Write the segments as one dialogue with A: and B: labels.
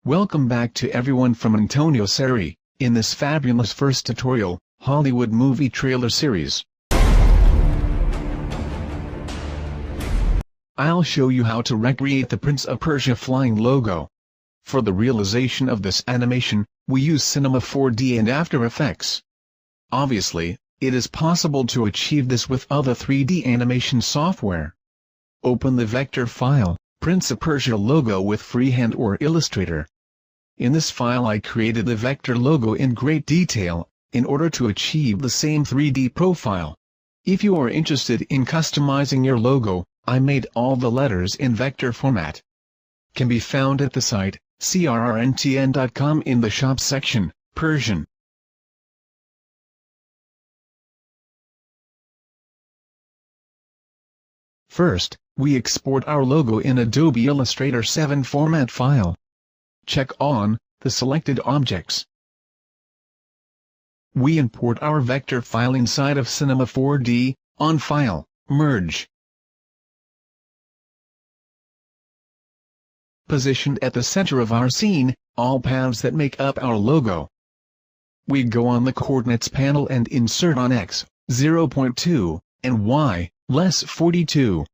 A: Welcome back to everyone from Antonio Seri, in this fabulous first tutorial, Hollywood movie trailer series. I'll show you how to recreate the Prince of Persia flying logo. For the realization of this animation, we use Cinema 4D and After Effects. Obviously, it is possible to achieve this with other 3D animation software. Open the vector file, Prince of Persia logo with Freehand or Illustrator. In this file I created the vector logo in great detail, in order to achieve the same 3D profile. If you are interested in customizing your logo, I made all the letters in vector format. Can be found at the site, crrntn.com in the shop section, Persian. First, we export our logo in Adobe Illustrator 7 format file. Check on the selected objects. We import our vector file inside of Cinema 4D, on File, Merge. Positioned at the center of our scene, all paths that make up our logo. We go on the coordinates panel and insert on X, 0.2, and Y, less 42.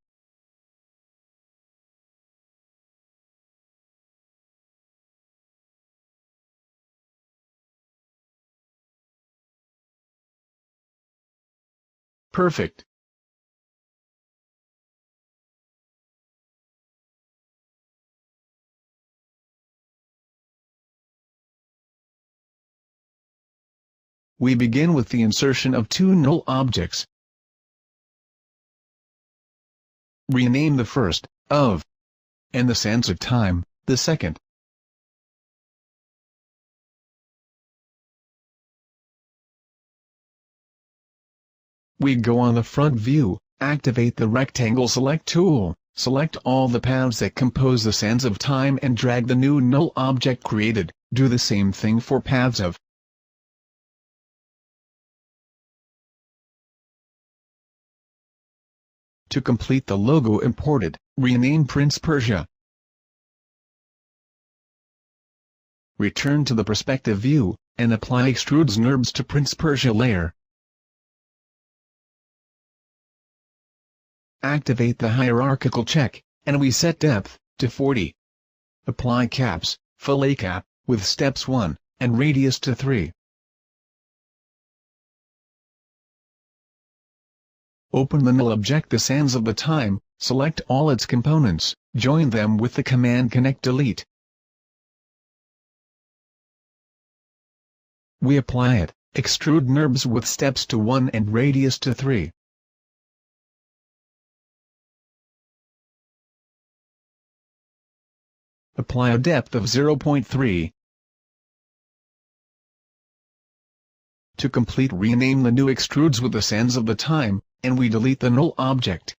A: Perfect. We begin with the insertion of two null objects. Rename the first, of, and the sands of time, the second. We go on the front view, activate the rectangle select tool, select all the paths that compose the sands of time and drag the new null object created. Do the same thing for paths of. To complete the logo imported, rename Prince Persia. Return to the perspective view, and apply Extrudes NURBS to Prince Persia layer. Activate the hierarchical check, and we set depth to 40. Apply caps, fillet cap, with steps 1, and radius to 3. Open the null object the sands of the time, select all its components, join them with the command connect delete. We apply it, extrude NURBS with steps to 1 and radius to 3. Apply a depth of 0.3. To complete, rename the new extrudes with the sands of the time, and we delete the null object.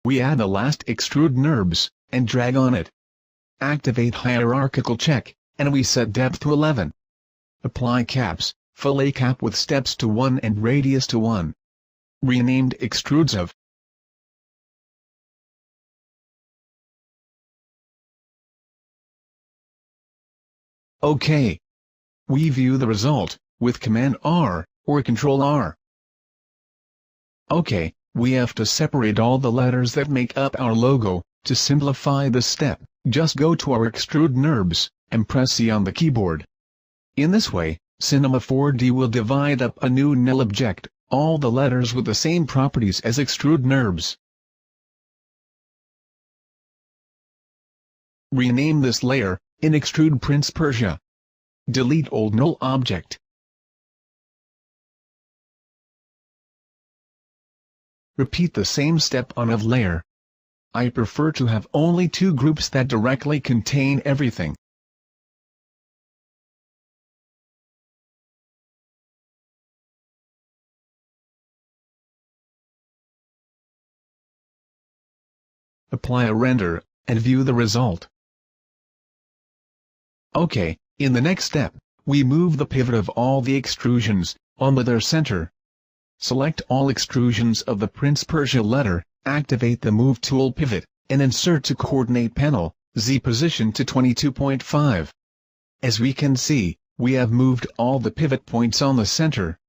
A: We add the last extrude NURBS, and drag on it. Activate hierarchical check, and we set depth to 11. Apply caps, fillet cap with steps to 1 and radius to 1. Renamed extrudes of. OK. We view the result, with Command R, or Control R. OK, we have to separate all the letters that make up our logo. To simplify this step, just go to our Extrude NURBS, and press C on the keyboard. In this way, Cinema 4D will divide up a new null object, all the letters with the same properties as Extrude NURBS. Rename this layer, in Extrude Prince Persia. Delete old null object. Repeat the same step on of layer. I prefer to have only two groups that directly contain everything. Apply a render, and view the result. OK, in the next step, we move the pivot of all the extrusions, on their center. Select all extrusions of the Prince Persia letter, activate the Move tool pivot, and insert to coordinate panel, Z position to 22.5. As we can see, we have moved all the pivot points on the center.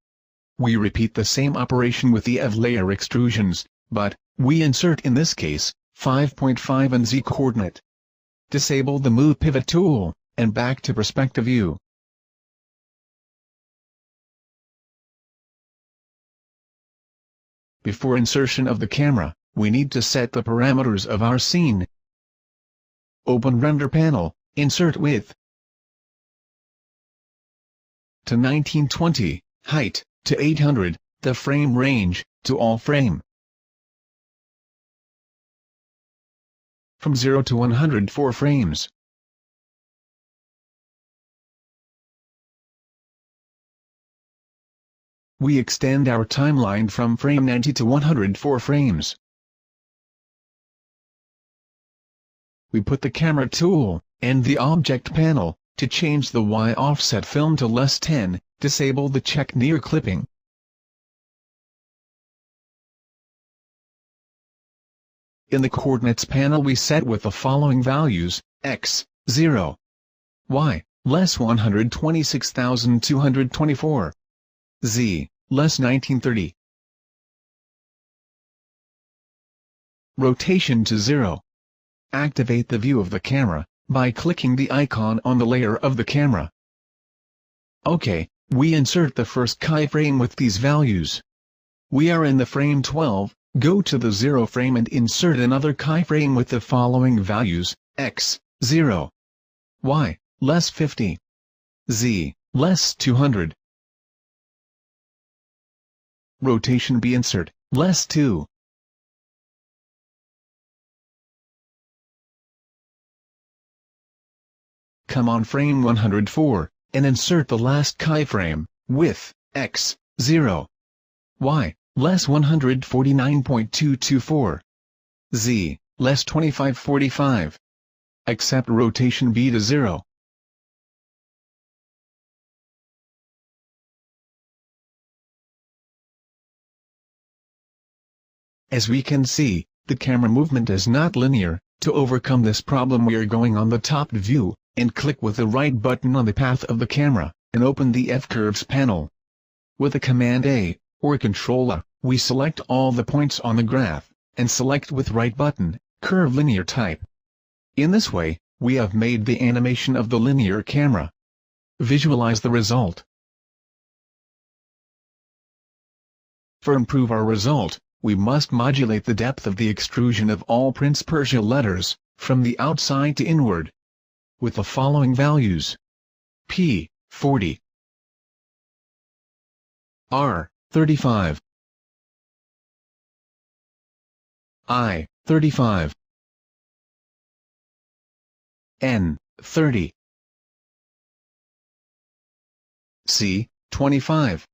A: We repeat the same operation with the EV layer extrusions, but, we insert in this case, 5.5 and Z coordinate. Disable the Move Pivot tool, and back to perspective view. Before insertion of the camera, we need to set the parameters of our scene. Open Render Panel, insert width to 1920, height to 800, the frame range to all frame. From 0 to 104 frames. We extend our timeline from frame 90 to 104 frames. We put the camera tool, and the object panel, to change the Y offset film to less 10, disable the check near clipping. In the coordinates panel we set with the following values, x, 0, y, less 126,224, z, less 1930. Rotation to 0. Activate the view of the camera, by clicking the icon on the layer of the camera. OK, we insert the first keyframe with these values. We are in the frame 12, go to the 0 frame and insert another keyframe with the following values, x, 0, y, less 50, z, less 200. Rotation B insert, less 2. Come on frame 104, and insert the last keyframe, with, x, 0, y, less 149.224, z, less 2545. Accept rotation B to 0. As we can see, the camera movement is not linear. To overcome this problem we are going on the top view, and click with the right button on the path of the camera, and open the F-Curves panel. With the Command A, or Control A, we select all the points on the graph, and select with right button, Curve Linear Type. In this way, we have made the animation of the linear camera. Visualize the result. For improve our result, we must modulate the depth of the extrusion of all Prince Persia letters, from the outside to inward, with the following values: P, 40, R, 35, I, 35, N, 30, C, 25,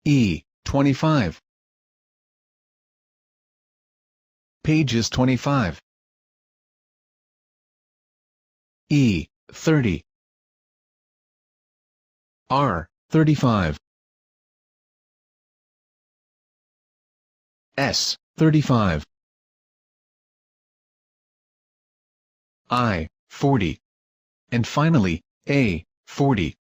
A: E, 25, Pages 25, E, 30, R, 35, S, 35, I, 40, and finally, A, 40.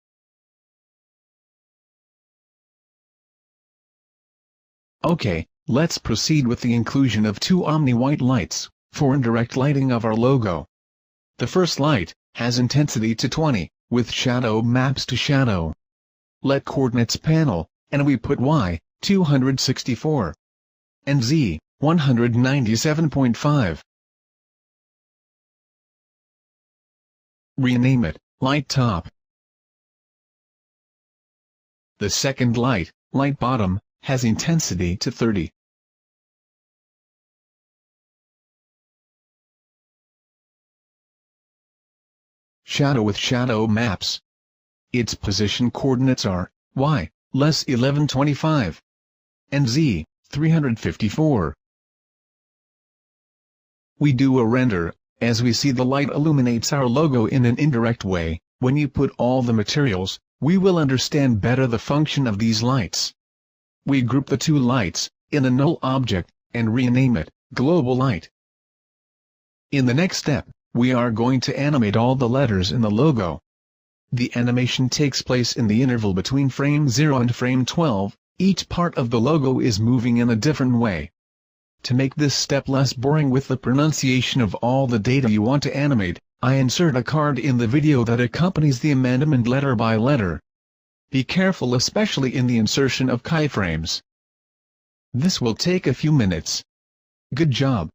A: OK, let's proceed with the inclusion of two omni-white lights, for indirect lighting of our logo. The first light has intensity to 20, with shadow maps to shadow. Let coordinates panel, and we put Y, 264, and Z, 197.5. Rename it, Light Top. The second light, Light Bottom, has intensity to 30. Shadow with shadow maps. Its position coordinates are, Y, less 1125, and Z, 354. We do a render, as we see the light illuminates our logo in an indirect way. When you put all the materials, we will understand better the function of these lights. We group the two lights, in a null object, and rename it, Global Light. In the next step, we are going to animate all the letters in the logo. The animation takes place in the interval between frame 0 and frame 12, each part of the logo is moving in a different way. To make this step less boring with the pronunciation of all the data you want to animate, I insert a card in the video that accompanies the amendment letter by letter. Be careful especially in the insertion of keyframes. This will take a few minutes. Good job.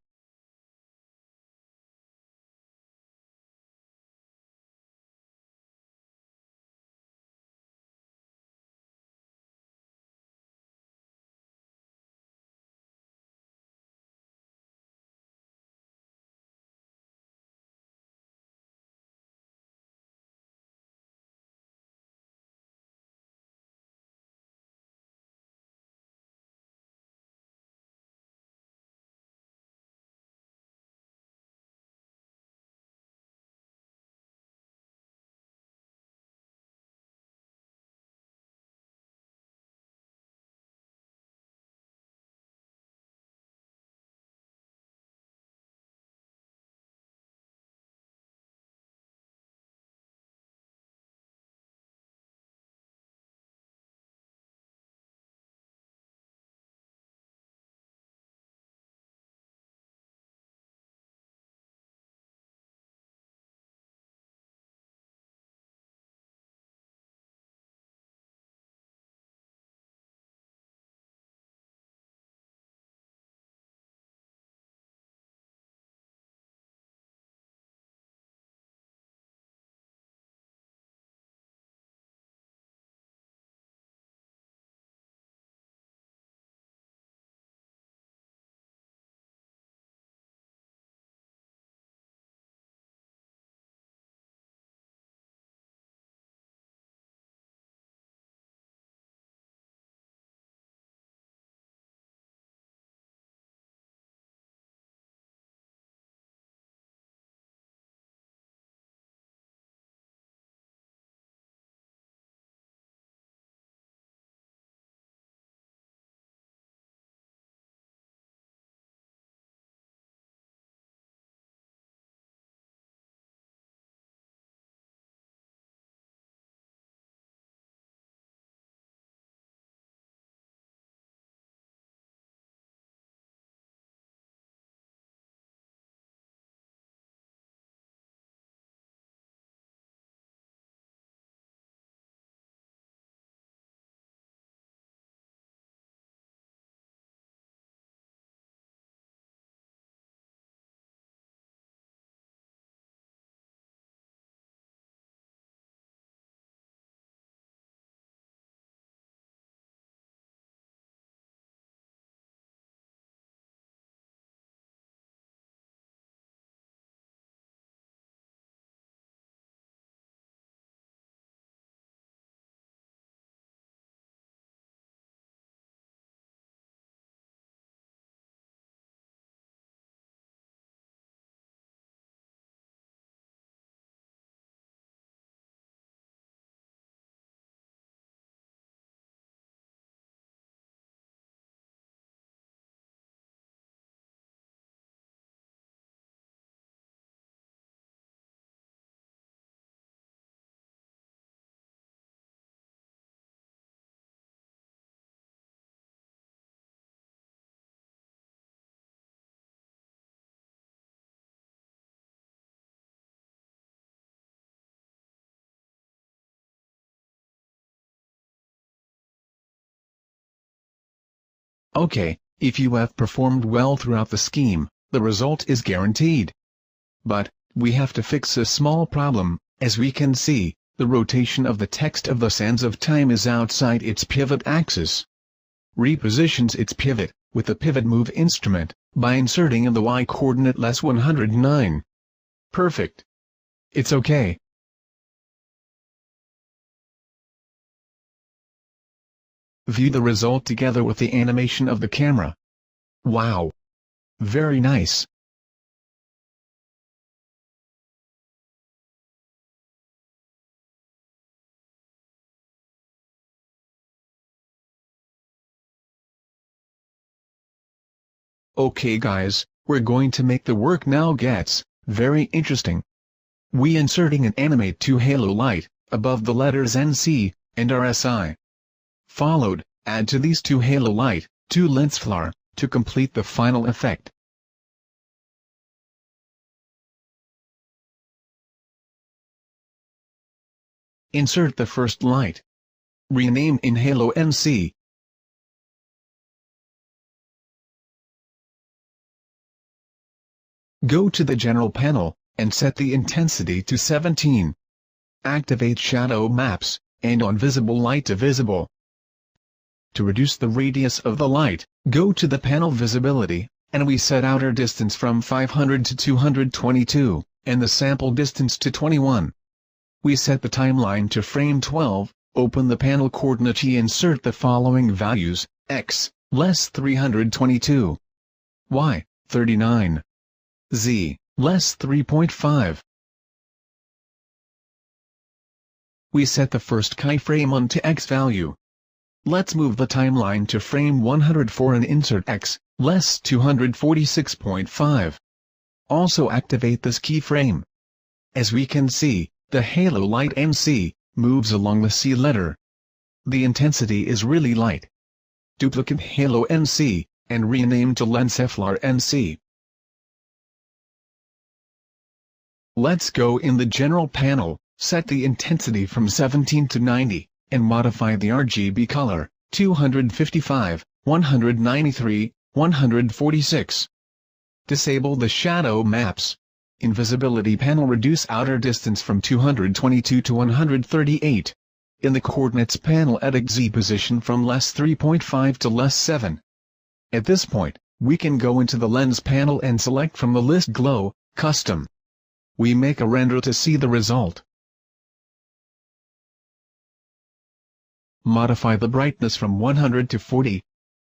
A: Okay, if you have performed well throughout the scheme, the result is guaranteed. But, we have to fix a small problem. As we can see, the rotation of the text of the Sands of Time is outside its pivot axis. Repositions its pivot, with the pivot move instrument, by inserting in the y-coordinate less 109. Perfect. It's okay. View the result together with the animation of the camera. Wow! Very nice. Okay guys, we're going to make the work now gets very interesting. We inserting an animate to halo light, above the letters NC, and RSI. Followed, add to these two halo light, to lens flare, to complete the final effect. Insert the first light. Rename in halo NC. Go to the general panel, and set the intensity to 17. Activate shadow maps, and on visible light to visible. To reduce the radius of the light, go to the panel visibility, and we set outer distance from 500 to 222, and the sample distance to 21. We set the timeline to frame 12, open the panel coordinate key, insert the following values, x, less 322, y, 39, z, less 3.5. We set the first keyframe onto x value. Let's move the timeline to frame 104 and insert x, less 246.5. Also activate this keyframe. As we can see, the halo light NC moves along the C letter. The intensity is really light. Duplicate halo NC, and rename to lens flare NC. Let's go in the general panel, set the intensity from 17 to 90, and modify the RGB color, 255, 193, 146. Disable the shadow maps. In visibility panel, reduce outer distance from 222 to 138. In the coordinates panel, add Z position from less 3.5 to less 7. At this point, we can go into the lens panel and select from the list glow, custom. We make a render to see the result. Modify the brightness from 100 to 40,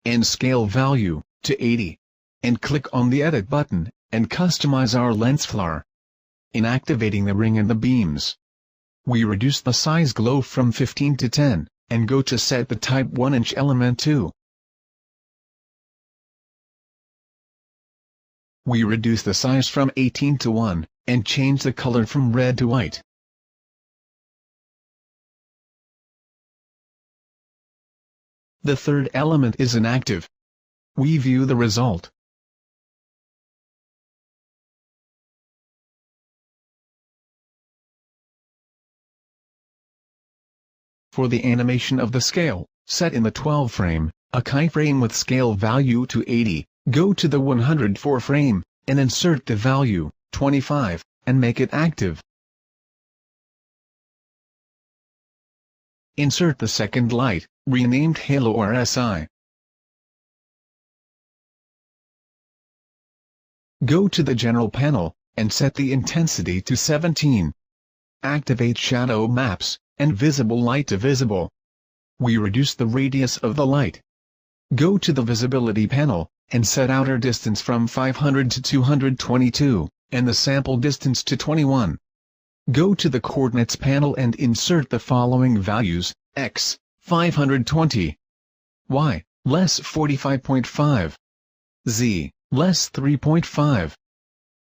A: and scale value to 80, and click on the edit button, and customize our lens flare. In activating the ring and the beams, we reduce the size glow from 15 to 10, and go to set the type 1" element to. We reduce the size from 18 to 1, and change the color from red to white. The third element is inactive. We view the result. For the animation of the scale, set in the 12 frame, a keyframe with scale value to 80, go to the 104 frame, and insert the value, 25, and make it active. Insert the second light, renamed Halo RSI. Go to the general panel, and set the intensity to 17. Activate shadow maps, and visible light to visible. We reduce the radius of the light. Go to the visibility panel, and set outer distance from 500 to 222, and the sample distance to 21. Go to the coordinates panel and insert the following values, x, 520, y, less 45.5, z, less 3.5.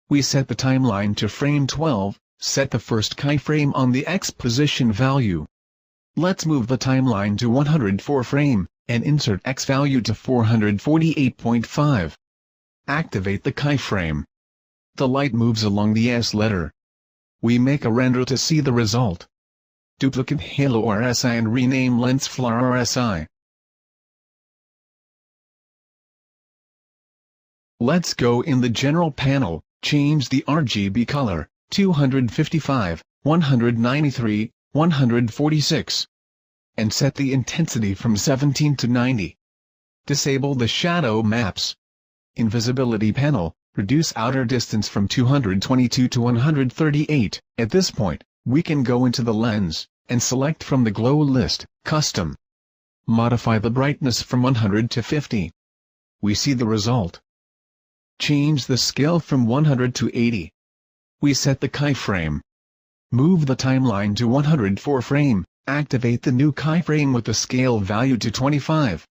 A: We set the timeline to frame 12, set the first keyframe on the x position value. Let's move the timeline to 104 frame, and insert x value to 448.5. Activate the keyframe. The light moves along the S letter. We make a render to see the result. Duplicate Halo RSI and rename lens flare RSI. Let's go in the general panel, change the RGB color, 255, 193, 146. And set the intensity from 17 to 90. Disable the shadow maps. In visibility panel, reduce outer distance from 222 to 138. At this point, we can go into the lens, and select from the glow list, custom. Modify the brightness from 100 to 50. We see the result. Change the scale from 100 to 80. We set the keyframe. Move the timeline to 104 frame, activate the new keyframe with the scale value to 25.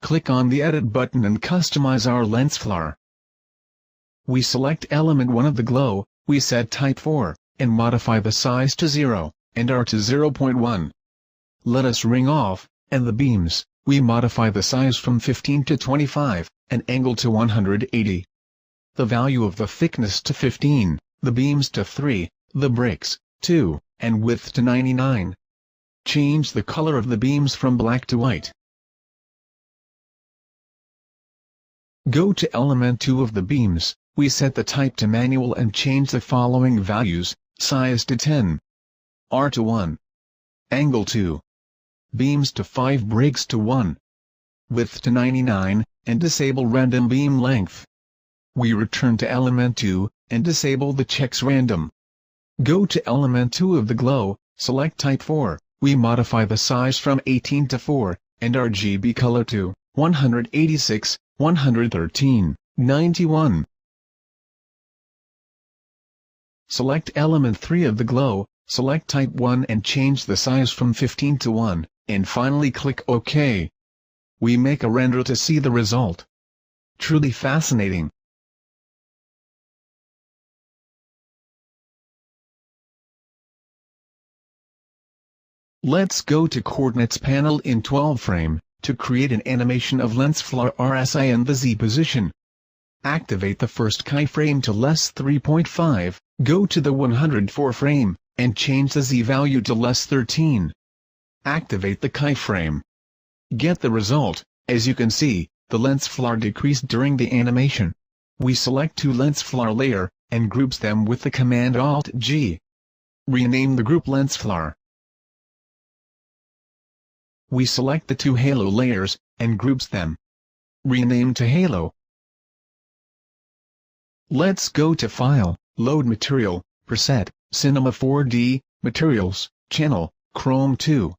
A: Click on the edit button and customize our lens flare. We select element 1 of the glow, we set type 4, and modify the size to 0, and R to 0.1. Let us ring off, and the beams, we modify the size from 15 to 25, and angle to 180. The value of the thickness to 15, the beams to 3, the bricks, 2, and width to 99. Change the color of the beams from black to white. Go to element 2 of the beams, we set the type to manual and change the following values: size to 10, R to 1, angle 2, beams to 5, bricks to 1, width to 99, and disable random beam length. We return to element 2, and disable the checks random. Go to element 2 of the glow, select type 4, we modify the size from 18 to 4, and RGB color to 186, 113, 91. Select element 3 of the glow, select type 1 and change the size from 15 to 1, and finally click OK. We make a render to see the result. Truly fascinating. Let's go to Coordinates panel in 12 frame, to create an animation of lens flare RSI and the Z position. Activate the first keyframe to less 3.5, go to the 104 frame, and change the Z value to less 13. Activate the keyframe. Get the result. As you can see, the lens flare decreased during the animation. We select two lens flare layer, and groups them with the command Alt-G. Rename the group lens flare. We select the two halo layers, and groups them. Rename to halo. Let's go to File, Load Material, Preset, Cinema 4D, Materials, Channel, Chrome 2.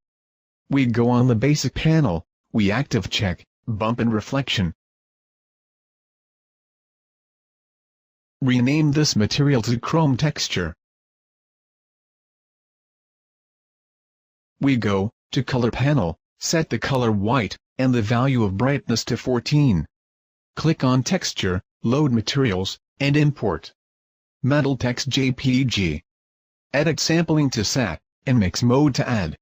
A: We go on the basic panel, we active check, Bump and Reflection. Rename this material to Chrome Texture. We go to Color panel, set the color white, and the value of brightness to 14. Click on Texture, Load Materials, and Import. Metal Text JPG. Edit Sampling to Sat, and Mix Mode to Add.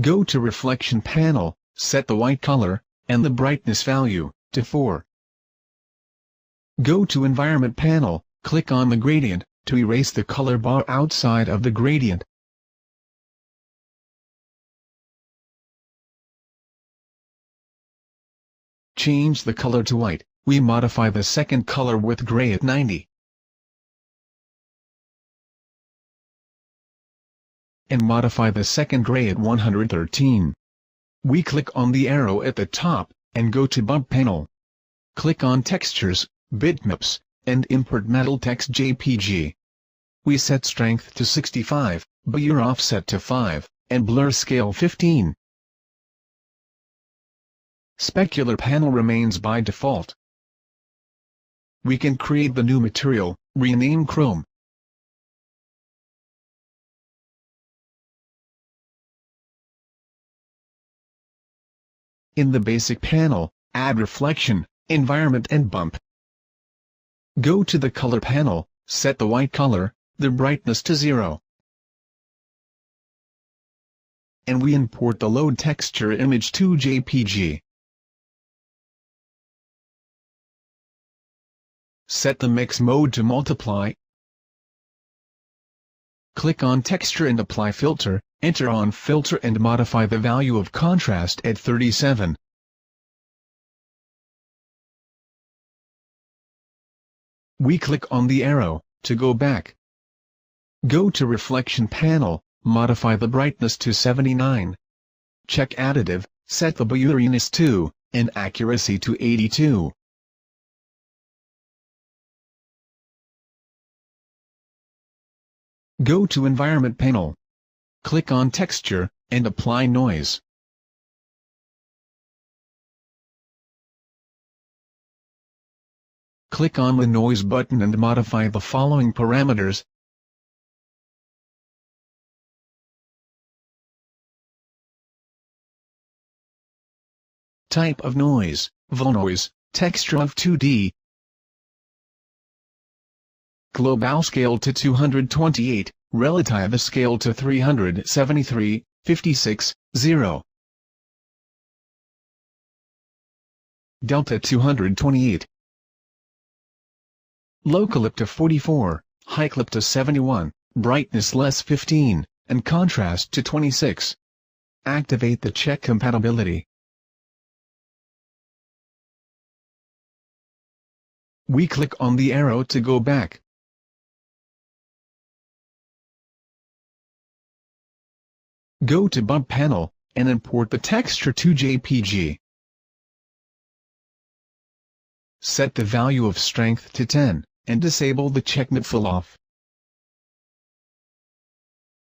A: Go to Reflection panel, set the white color, and the brightness value, to 4. Go to Environment panel, click on the gradient, to erase the color bar outside of the gradient. Change the color to white, we modify the second color with gray at 90. And modify the second gray at 113. We click on the arrow at the top, and go to Bump panel. Click on Textures, Bitmaps, and Import Metal Text JPG. We set Strength to 65, Blur Offset to 5, and Blur Scale 15. Specular panel remains by default. We can create the new material, rename Chrome. In the basic panel, add reflection, environment and bump. Go to the color panel, set the white color, the brightness to 0. And we import the load texture image to JPG. Set the mix mode to multiply. Click on Texture and apply filter, enter on filter and modify the value of contrast at 37. We click on the arrow, to go back. Go to Reflection panel, modify the brightness to 79. Check Additive, set the blurriness to, and accuracy to 82. Go to Environment panel. Click on Texture, and apply Noise. Click on the Noise button and modify the following parameters. type of noise, volnoise, texture of 2D. Global scale to 228, relative scale to 373, 56, 0. Delta 228. Local up to 44, high clip to 71, brightness less 15, and contrast to 26. Activate the check compatibility. We click on the arrow to go back. Go to bump panel, and import the texture to JPG. Set the value of strength to 10, and disable the check not fill off.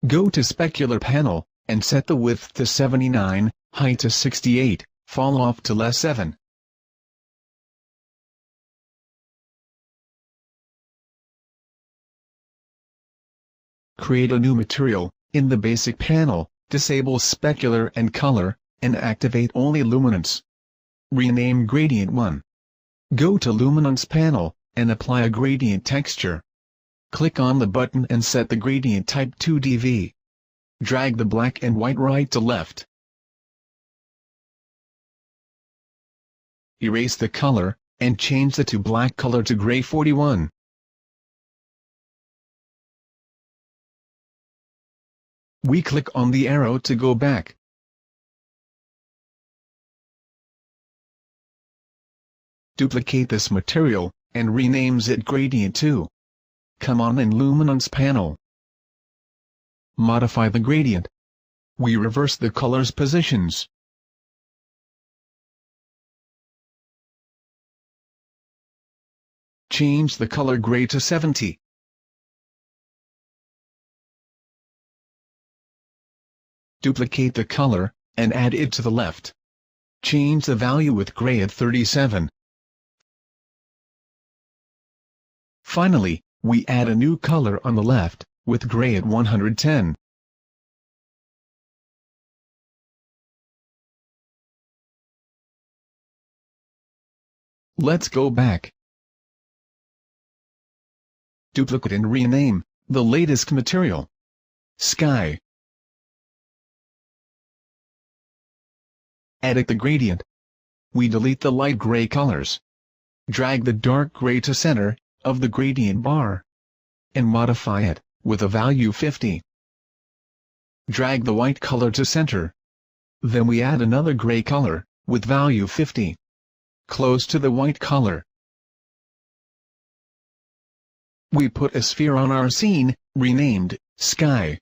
A: Go to specular panel, and set the width to 79, height to 68, fall off to less 7. Create a new material. In the basic panel, disable specular and color, and activate only luminance. Rename gradient 1. Go to luminance panel, and apply a gradient texture. Click on the button and set the gradient type to DV. Drag the black and white right to left. Erase the color, and change the to black color to gray 41. We click on the arrow to go back. Duplicate this material, and renames it Gradient 2. Come on in Luminance panel. Modify the gradient. We reverse the color's positions. Change the color gray to 70. Duplicate the color, and add it to the left. Change the value with gray at 37. Finally, we add a new color on the left, with gray at 110. Let's go back. Duplicate and rename the latest material. Sky. Edit the gradient. We delete the light gray colors. Drag the dark gray to center of the gradient bar. And modify it, with a value 50. Drag the white color to center. Then we add another gray color, with value 50. Close to the white color. We put a sphere on our scene, renamed Sky.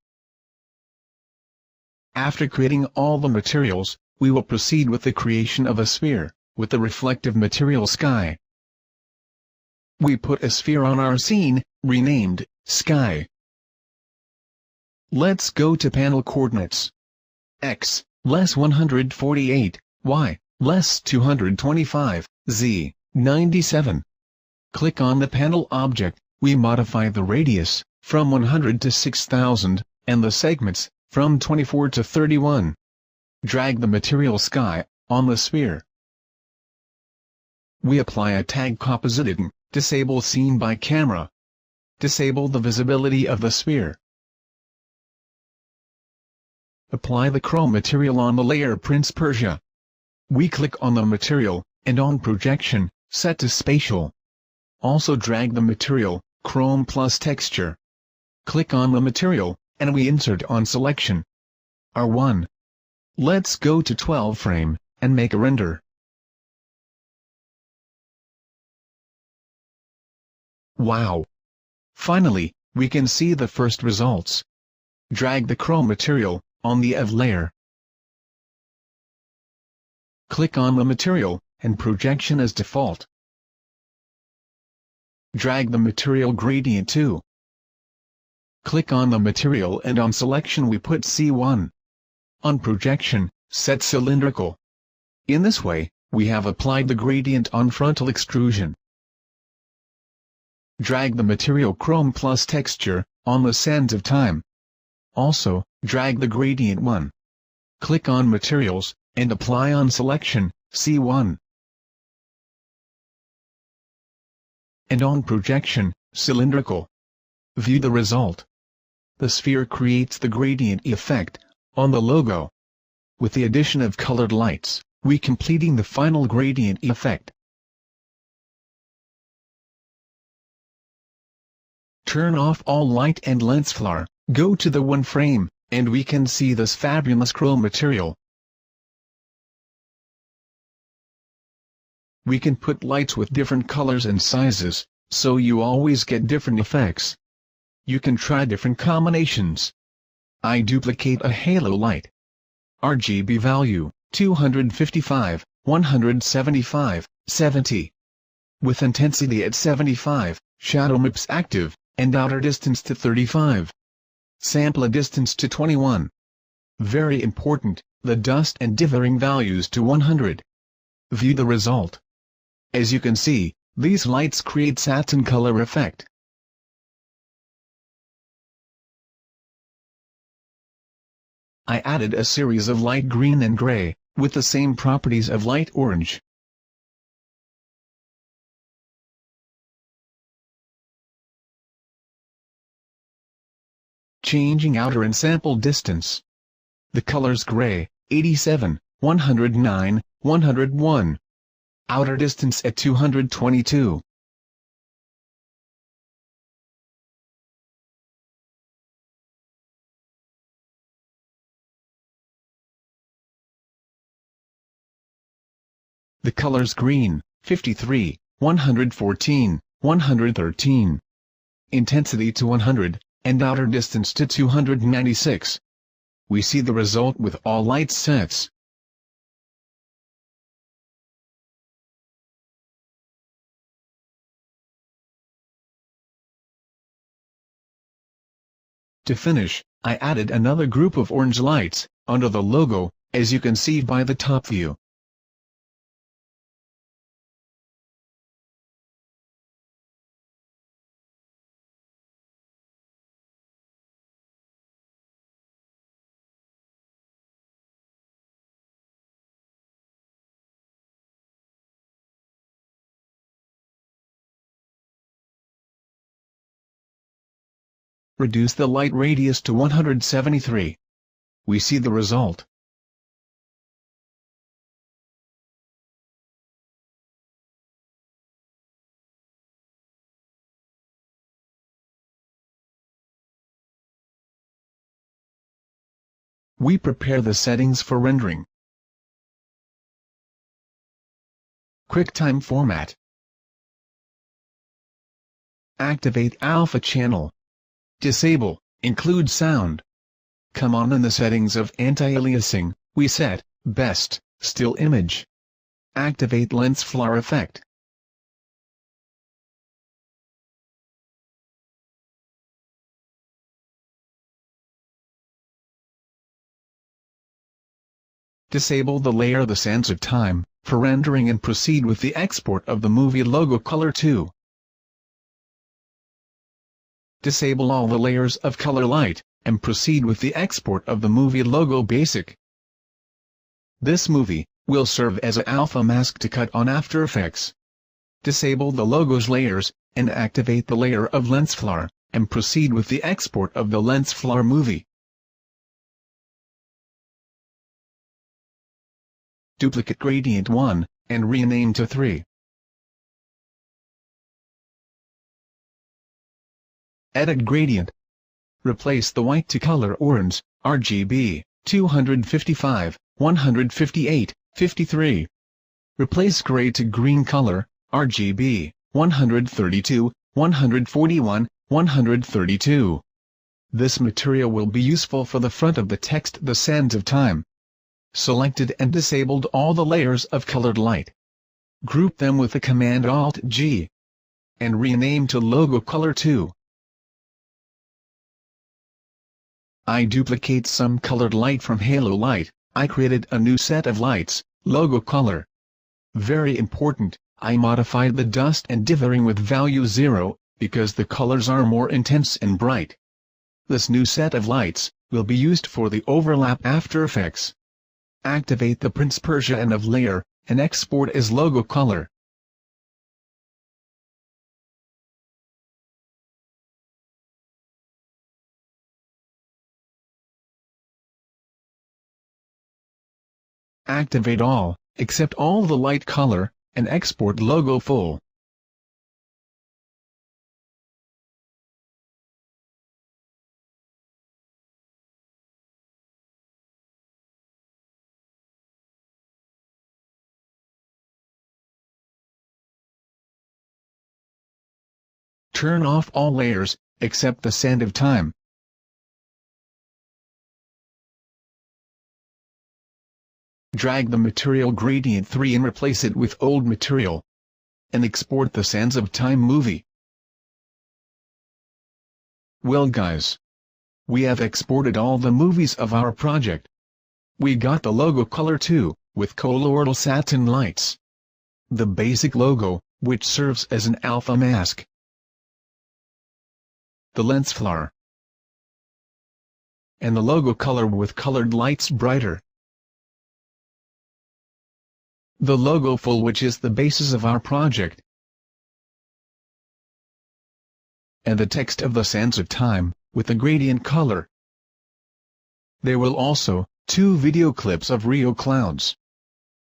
A: After creating all the materials, we will proceed with the creation of a sphere, with the reflective material Sky. We put a sphere on our scene, renamed Sky. Let's go to panel coordinates. X, less 148, Y, less 225, Z, 97. Click on the panel object. We modify the radius, from 100 to 6000, and the segments, from 24 to 31. Drag the material Sky on the sphere. We apply a tag compositing, disable scene by camera. Disable the visibility of the sphere. Apply the chrome material on the layer Prince Persia. We click on the material, and on projection, set to spatial. Also drag the material, chrome plus texture. Click on the material, and we insert on selection. R1. Let's go to 12 frame, and make a render. Wow! Finally, we can see the first results. Drag the chrome material, on the EV layer. Click on the material, and projection as default. Drag the material gradient 2. Click on the material and on selection we put C1. On projection, set cylindrical. In this way, we have applied the gradient on frontal extrusion. Drag the material chrome plus texture, on the sands of time. Also, drag the gradient 1. Click on materials, and apply on selection, C1. And on projection, cylindrical. View the result. The sphere creates the gradient effect on the logo. With the addition of colored lights, we completing the final gradient effect. Turn off all light and lens flare, go to the one frame, and we can see this fabulous chrome material. We can put lights with different colors and sizes, so you always get different effects. You can try different combinations. I duplicate a halo light. RGB value, 255, 175, 70. With intensity at 75, shadow maps active, and outer distance to 35. Sample distance to 21. Very important, the dust and dithering values to 100. View the result. As you can see, these lights create satin color effect. I added a series of light green and gray, with the same properties of light orange. Changing outer and sample distance. The colors gray, 87, 109, 101. Outer distance at 222. The colors green, 53, 114, 113. Intensity to 100, and outer distance to 296. We see the result with all light sets. To finish, I added another group of orange lights, under the logo, as you can see by the top view. Reduce the light radius to 173. We see the result. We prepare the settings for rendering. QuickTime format. Activate alpha channel. Disable, include sound. Come on, in the settings of anti-aliasing, we set, best, still image. Activate lens flare effect. Disable the layer The Sands of Time, for rendering and proceed with the export of the movie logo color 2. Disable all the layers of color light, and proceed with the export of the movie logo basic. This movie will serve as an alpha mask to cut on After Effects. Disable the logo's layers, and activate the layer of lens flare, and proceed with the export of the lens flare movie. Duplicate gradient 1, and rename to 3. Edit gradient. Replace the white to color orange, RGB, 255, 158, 53. Replace gray to green color, RGB, 132, 141, 132. This material will be useful for the front of the text The Sands of Time. Selected and disabled all the layers of colored light. Group them with the command Alt-G. And rename to logo color 2. I duplicate some colored light from halo light. I created a new set of lights, logo color. Very important, I modified the dust and dithering with value 0, because the colors are more intense and bright. This new set of lights will be used for the overlap After Effects. Activate the Prince Persia and of layer, and export as logo color. Activate all, except all the light color, and export logo full. Turn off all layers, except the sand of time. Drag the material gradient 3 and replace it with old material. And export the Sands of Time movie. Well guys, we have exported all the movies of our project. We got the logo color too, with colloidal satin lights. The basic logo, which serves as an alpha mask. The lens flare. And the logo color with colored lights brighter. The logo full, which is the basis of our project. And the text of the Sands of Time, with the gradient color. There will also, 2 video clips of Rio clouds.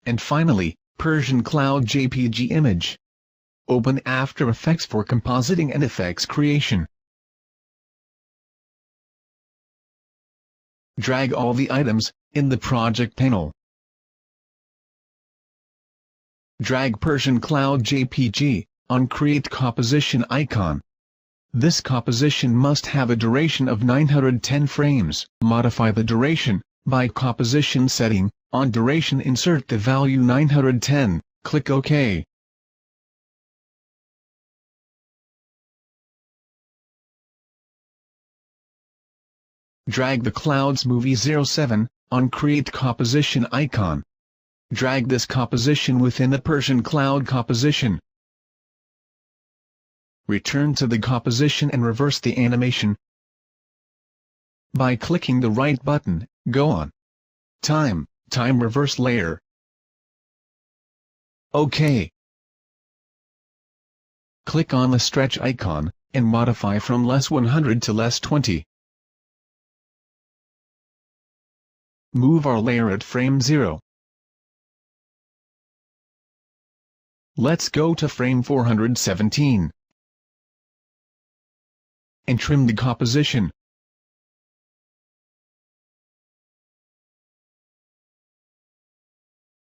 A: And finally, Persian cloud JPG image. Open After Effects for compositing and effects creation. Drag all the items, in the project panel. Drag Persian cloud JPG, on Create Composition icon. This composition must have a duration of 910 frames. Modify the duration, by composition setting, on duration insert the value 910, click OK. Drag the Clouds Movie 07, on Create Composition icon. Drag this composition within the Persian cloud composition. Return to the composition and reverse the animation. By clicking the right button, go on. Time reverse layer. OK. Click on the stretch icon, and modify from -100 to -20. Move our layer at frame 0. Let's go to frame 417. And trim the composition.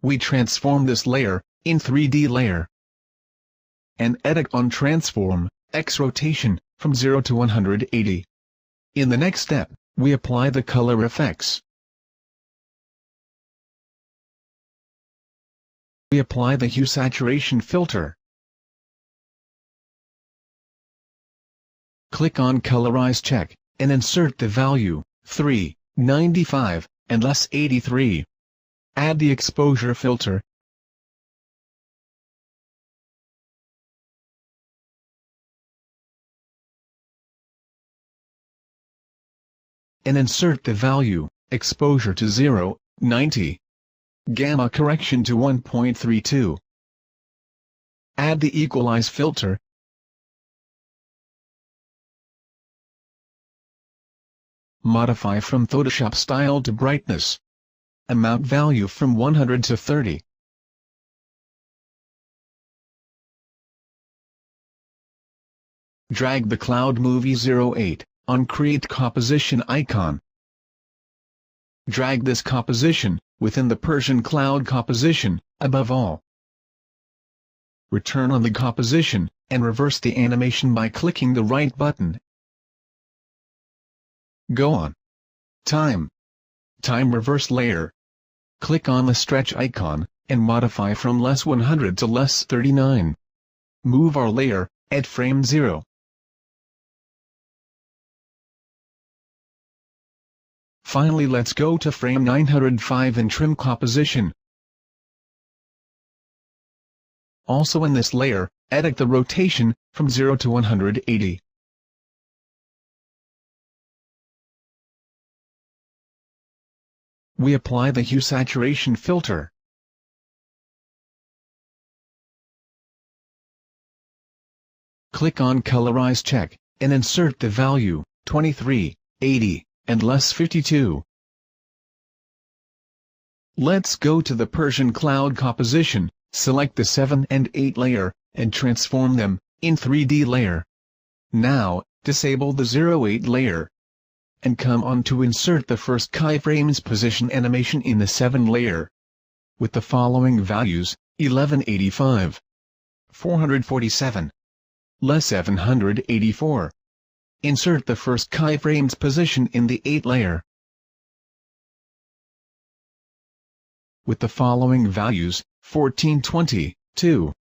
A: We transform this layer, in 3D layer. And edit on Transform, X Rotation, from 0 to 180. In the next step, we apply the color effects. We apply the hue saturation filter. Click on Colorize check, and insert the value, 395, and less 83. Add the exposure filter. And insert the value, exposure to 0, 90. Gamma correction to 1.32. Add the equalize filter. Modify from Photoshop style to brightness. Amount value from 100 to 30. Drag the Cloud Movie 08, on Create Composition icon. Drag this composition, within the Persian cloud composition, above all. Return on the composition, and reverse the animation by clicking the right button. Go on. Time reverse layer. Click on the stretch icon, and modify from -100 to -39. Move our layer, at frame 0. Finally, let's go to frame 905 and trim composition. Also in this layer, edit the rotation, from 0 to 180. We apply the hue saturation filter. click on Colorize check, and insert the value, 23, 80, and less 52. Let's go to the Persian cloud composition, select the 7 and 8 layer, and transform them, in 3D layer. Now, disable the 08 layer. And come on to insert the first keyframe's position animation in the 7 layer. With the following values, 1185, 447, less 784. Insert the first keyframe's position in the 8 layer. With the following values, 1420, 2,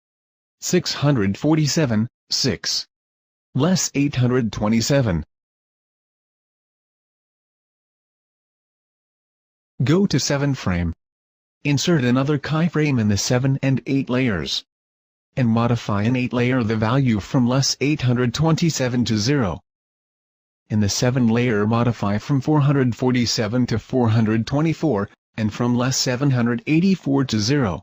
A: 647, 6, less 827. Go to 7 frame. Insert another keyframe in the 7 and 8 layers. And modify in 8 layer the value from less 827 to 0. In the 7 layer modify from 447 to 424, and from less 784 to 0.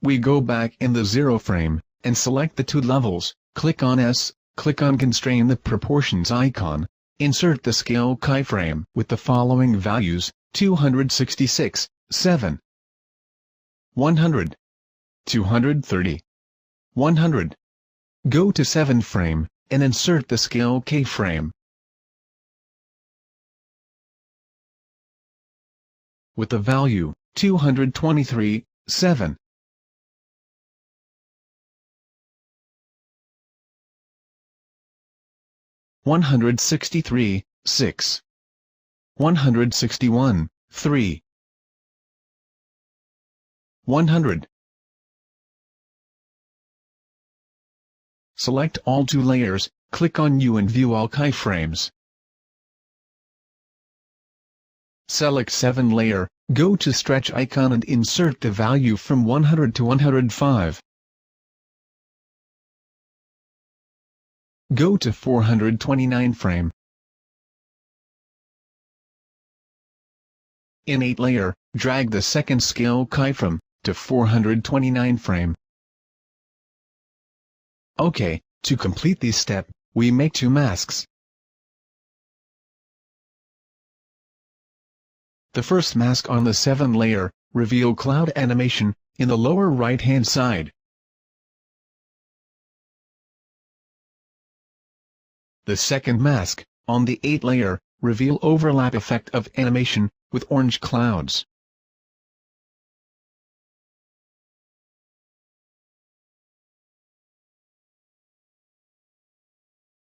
A: We go back in the 0 frame, and select the 2 levels, click on S, click on Constrain the Proportions icon, insert the Scale keyframe with the following values, 266, 7, 100, 230, 100. Go to 7 frame, and insert the Scale keyframe. With the value, 223, 7. $163, 6. $161, 3. 100. Select all 2 layers, click on U and view all keyframes. Select 7 layer, go to Stretch icon and insert the value from 100 to 105. Go to 429 frame. In 8 layer, drag the second Scale keyframe to 429 frame. OK, to complete this step, we make 2 masks. The first mask on the 7 layer, reveal cloud animation, in the lower right hand side. The second mask, on the 8 layer, reveal overlap effect of animation, with orange clouds.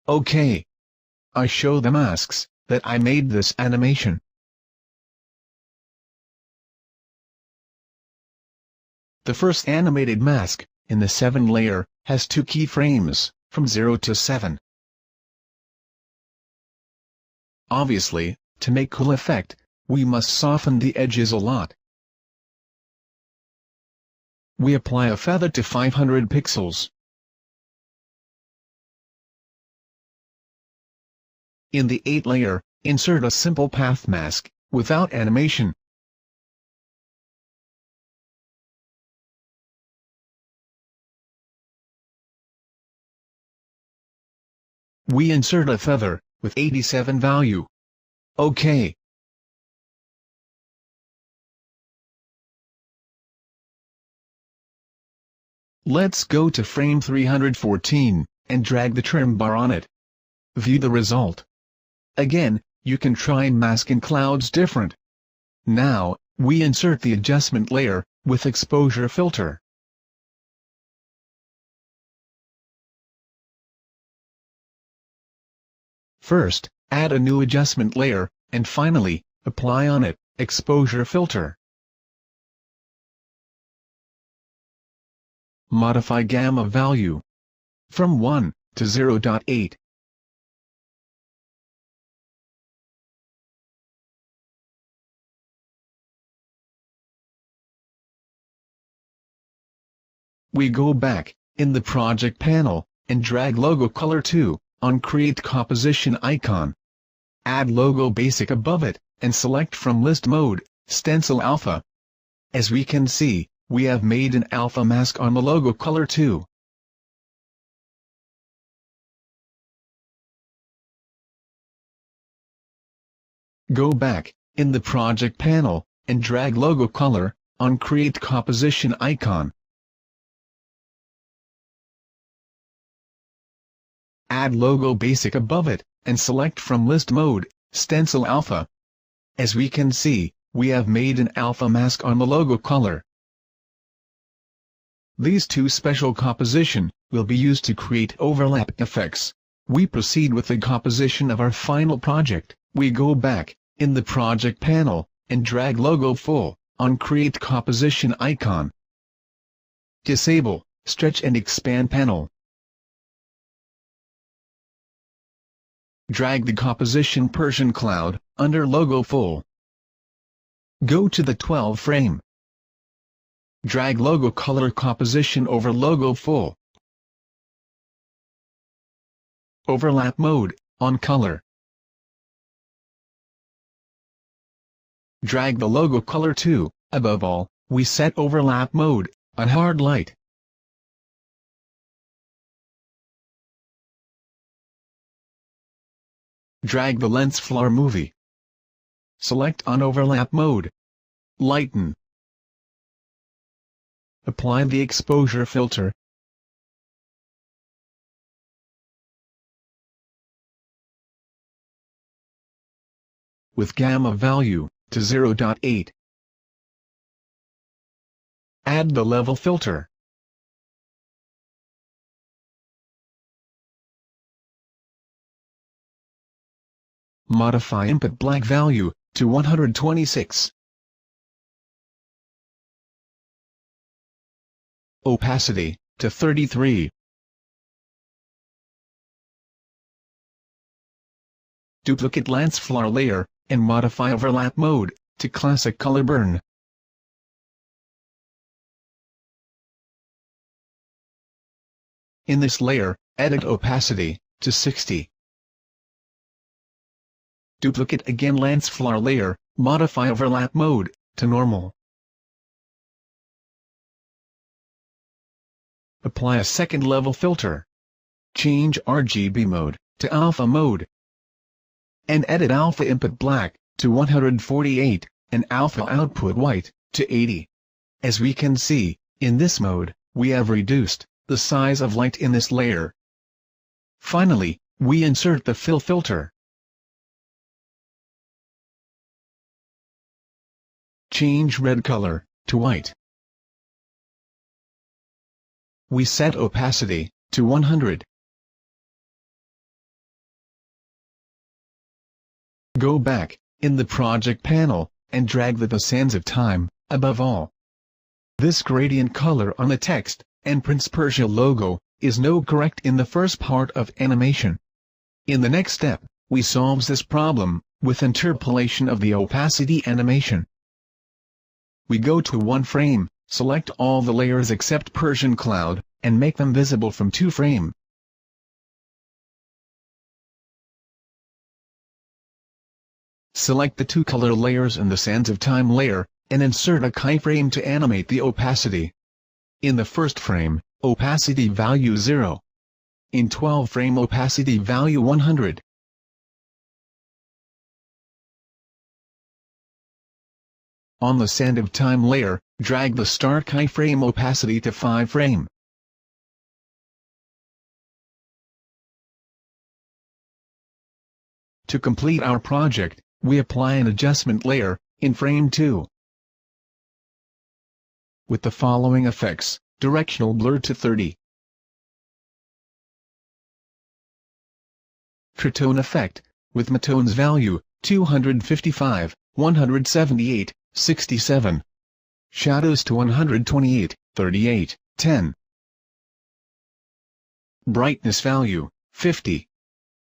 A: OK. I show the masks, that I made this animation. The first animated mask, in the 7 layer, has 2 keyframes, from 0 to 7. Obviously, to make cool effect, we must soften the edges a lot. We apply a feather to 500 pixels. In the 8 layer, insert a simple path mask, without animation. We insert a feather, with 87 value. OK. Let's go to frame 314, and drag the trim bar on it. View the result. Again, you can try masking clouds different. Now, we insert the adjustment layer, with exposure filter. First, add a new adjustment layer, and finally, apply on it, exposure filter. Modify gamma value from 1 to 0.8. We go back, in the project panel, and drag logo color 2, on create composition icon. Add logo basic above it, and select from list mode, stencil alpha. As we can see, we have made an alpha mask on the logo color 2. Go back, in the project panel, and drag logo color, on Create Composition icon. Add logo basic above it, and select from list mode, Stencil Alpha. As we can see, we have made an alpha mask on the logo color. These two special composition will be used to create overlap effects. We proceed with the composition of our final project. We go back, in the project panel, and drag logo full, on Create Composition icon. Disable, Stretch and Expand panel. Drag the composition Persian cloud, under logo full. Go to the 12 frame. Drag logo color composition over logo full. Overlap mode, on color. Drag the logo color to, above all, we set overlap mode, on hard light. Drag the lens flare movie. Select on overlap mode. Lighten. Apply the exposure filter. With gamma value, to 0.8. Add the level filter. Modify input black value, to 126. Opacity, to 33. Duplicate lens flare layer, and modify overlap mode, to classic color burn. In this layer, edit opacity, to 60. Duplicate again lens flare layer, modify overlap mode, to normal. Apply a second level filter. Change RGB mode, to alpha mode. And edit alpha input black, to 148, and alpha output white, to 80. As we can see, in this mode, we have reduced the size of light in this layer. Finally, we insert the fill filter. Change red color, to white. We set opacity, to 100. Go back, in the project panel, and drag the sands of time, above all. This gradient color on the text, and Prince Persia logo, is no correct in the first part of animation. In the next step, we solves this problem, with interpolation of the opacity animation. We go to one frame, select all the layers except Persian cloud, and make them visible from 2 frame. Select the 2 color layers and the sands of time layer, and insert a keyframe to animate the opacity. In the first frame, opacity value 0. In 12 frame opacity value 100. On the sand of time layer, drag the start keyframe opacity to 5 frame. To complete our project, we apply an adjustment layer, in frame 2. With the following effects: directional blur to 30. Tritone effect, with mitones value, 255, 178, 67. Shadows to 128, 38, 10. Brightness value, 50.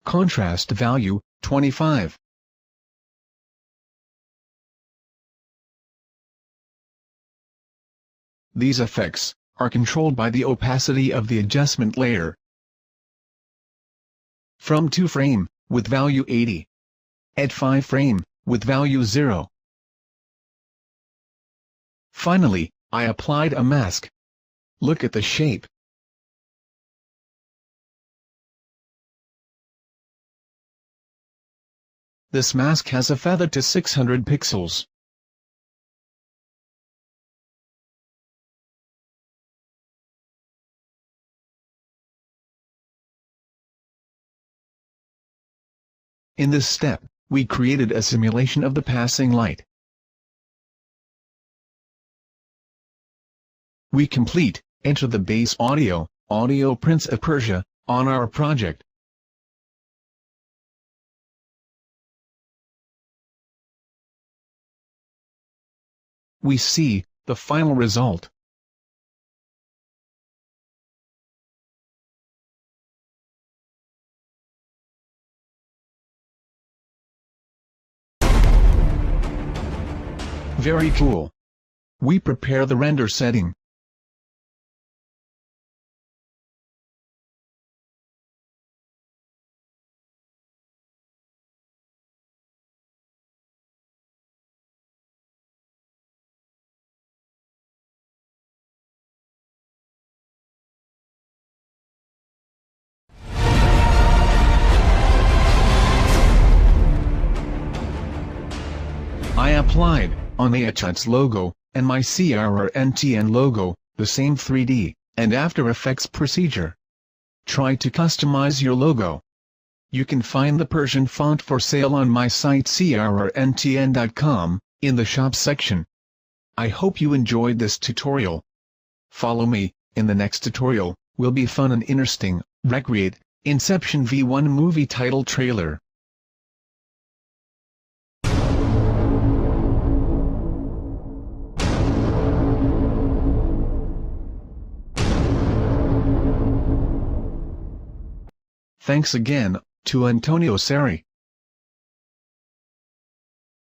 A: Contrast value, 25. These effects are controlled by the opacity of the adjustment layer. From 2 frame, with value 80. At 5 frame, with value 0. Finally, I applied a mask. Look at the shape. This mask has a feather to 600 pixels. In this step, we created a simulation of the passing light. We complete, enter the base audio Prince of Persia, on our project. We see the final result. Very cool. We prepare the render setting. I applied, on AHUT's logo, and my CRRNTN logo, the same 3D, and After Effects procedure. Try to customize your logo. You can find the Persian font for sale on my site crrntn.com, in the shop section. I hope you enjoyed this tutorial. Follow me, in the next tutorial, will be fun and interesting. Recreate Inception V1 movie title trailer. Thanks again, to Antonio Seri.